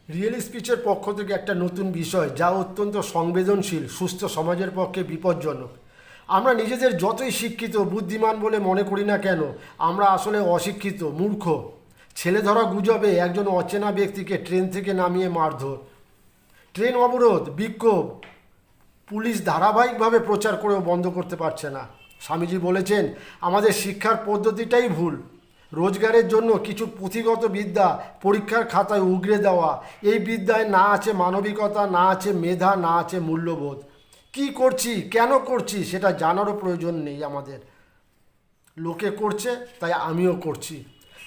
Real স্পিচের পক্ষ থেকে একটা নতুন বিষয় যা অত্যন্ত সংবেদনশীল, সুস্থ সমাজের পক্ষে বিপজ্জনক। আমরা নিজেদের যতই শিক্ষিত বুদ্ধিমান বলে মনে করি না কেন, আমরা আসলে অশিক্ষিত, মূর্খ। ছেলে ধরা গুজবে একজন অচেনা ব্যক্তিকে ট্রেন থেকে নামিয়ে মারধর, ট্রেন অবরোধ, বিক্ষোভ, পুলিশ ধারাবাহিকভাবে প্রচার করেও বন্ধ করতে পারছে না। স্বামীজি বলেছেন, আমাদের শিক্ষার পদ্ধতিটাই ভুল। রোজগারের জন্য কিছু পুঁথিগত বিদ্যা পরীক্ষার খাতায় উগরে দেওয়া, এই বিদ্যায় না আছে মানবিকতা, না আছে মেধা, না আছে মূল্যবোধ। কি করছি, কেন করছি সেটা জানারও প্রয়োজন নেই আমাদের। লোকে করছে তাই আমিও করছি।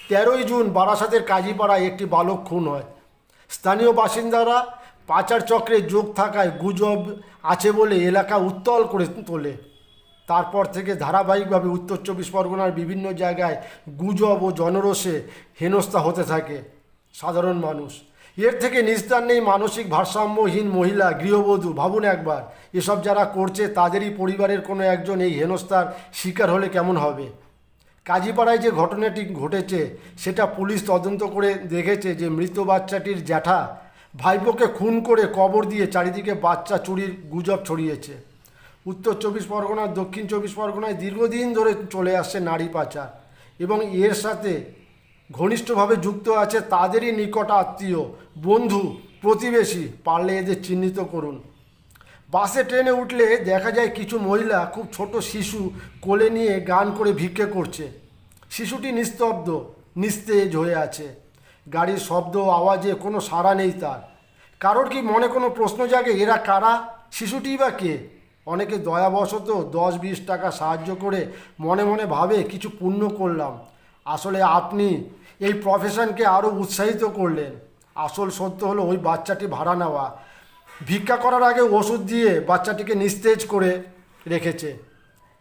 13ই জুন বারাসাতের কাজীপাড়ায় একটি বালক খুন হয়। স্থানীয় বাসিন্দারা পাচার চক্রে যোগ থাকায় গুজব আছে বলে এলাকা উত্তাল করে তোলে। তারপর থেকে ধারাবাহিকভাবে উত্তর 24 পরগনার বিভিন্ন জায়গায় গুজব ও জনরোষে হেনস্থা হতে থাকে সাধারণ মানুষ। এর থেকে নিস্তার নেই মানসিক ভারসাম্যহীন মহিলা, গৃহবধূ। ভাবুন একবার, এসব যারা করছে তাদেরই পরিবারের কোনো একজন এই হেনস্থার শিকার হলে কেমন হবে। কাজীপাড়ায় যে ঘটনাটি ঘটেছে সেটা পুলিশ তদন্ত করে দেখেছে যে মৃত বাচ্চাটির জ্যাঠা ভাইপোকে খুন করে কবর দিয়ে চারিদিকে বাচ্চা চুরির গুজব ছড়িয়েছে। উত্তর 24 পরগনার দক্ষিণ 24 পরগনায় দীর্ঘদিন ধরে চলে আসছে নারী পাচার, এবং এর সাথে ঘনিষ্ঠভাবে যুক্ত আছে তাদেরই নিকট আত্মীয়, বন্ধু, প্রতিবেশী। পারলে এদের চিহ্নিত করুন। বাসে ট্রেনে উঠলে দেখা যায় কিছু মহিলা খুব ছোট শিশু কোলে নিয়ে গান করে ভিক্ষে করছে। শিশুটি নিস্তব্ধ, নিস্তেজ হয়ে আছে। গাড়ির শব্দ আওয়াজে কোনো সাড়া নেই তার। কারোর কি মনে কোনো প্রশ্ন জাগে, এরা কারা, শিশুটি বা কে? অনেকে দয়াবশত 10-20 টাকা সাহায্য করে মনে মনে ভাবে কিছু পুণ্য করলাম। আসলে আপনি এই প্রফেশনকে আরও উৎসাহিত করলেন। আসল সত্য হলো ওই বাচ্চাটি ভাড়া নেওয়া। ভিক্ষা করার আগে ওষুধ দিয়ে বাচ্চাটিকে নিস্তেজ করে রেখেছে।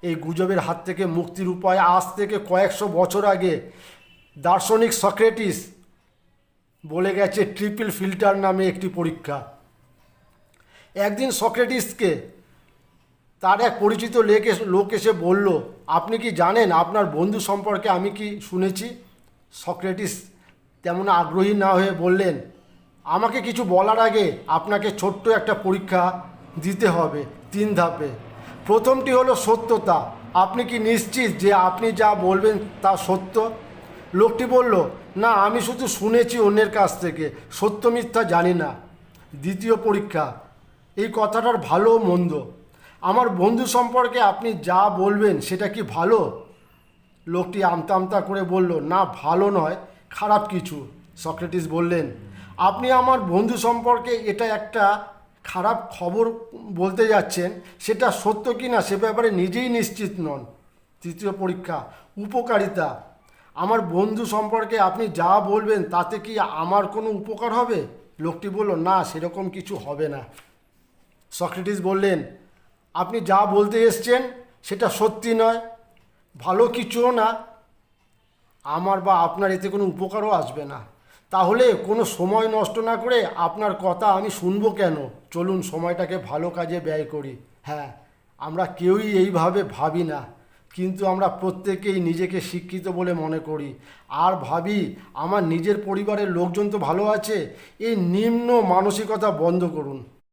এই গুজবের হাত থেকে মুক্তির উপায় আজ থেকে কয়েকশো বছর আগে দার্শনিক সক্রেটিস বলে গেছে ট্রিপল ফিল্টার নামে একটি পরীক্ষা। একদিন সক্রেটিসকে তার এক পরিচিত লোক এসে বলল, আপনি কি জানেন আপনার বন্ধু সম্পর্কে আমি কি শুনেছি? সক্রেটিস তেমন আগ্রহী না হয়ে বললেন, আমাকে কিছু বলার আগে আপনাকে ছোট্ট একটা পরীক্ষা দিতে হবে 3 ধাপে। প্রথমটি হলো সত্যতা। আপনি কি নিশ্চিত যে আপনি যা বলবেন তা সত্য? লোকটি বলল, না, আমি শুধু শুনেছি অন্যের কাছ থেকে, সত্য মিথ্যা জানি না। দ্বিতীয় পরীক্ষা, এই কথাটার ভালো মন্দ। আমার বন্ধু সম্পর্কে আপনি যা বলবেন সেটা কি ভালো? লোকটি আমতা আমতা করে বলল, না, ভালো নয়, খারাপ কিছু। সক্রেটিস বললেন, আপনি আমার বন্ধু সম্পর্কে এটা একটা খারাপ খবর বলতে যাচ্ছেন, সেটা সত্য কি না সে ব্যাপারে নিজেই নিশ্চিত নন। তৃতীয় পরীক্ষা, উপকারিতা। আমার বন্ধু সম্পর্কে আপনি যা বলবেন তাতে কি আমার কোনো উপকার হবে? লোকটি বলল, না, সেরকম কিছু হবে না। সক্রেটিস বললেন, আপনি যা বলতে এসছেন সেটা সত্যি নয়, ভালো কিছুও না, আমার বা আপনার এতে কোনো উপকারও আসবে না। তাহলে কোনো সময় নষ্ট না করে আপনার কথা আমি শুনবো কেন? চলুন সময়টাকে ভালো কাজে ব্যয় করি। হ্যাঁ, আমরা কেউই এইভাবে ভাবি না, কিন্তু আমরা প্রত্যেকেই নিজেকে শিক্ষিত বলে মনে করি আর ভাবি আমার নিজের পরিবারের লোকজন তো ভালো আছে। এই নিম্ন মানসিকতা বন্ধ করুন।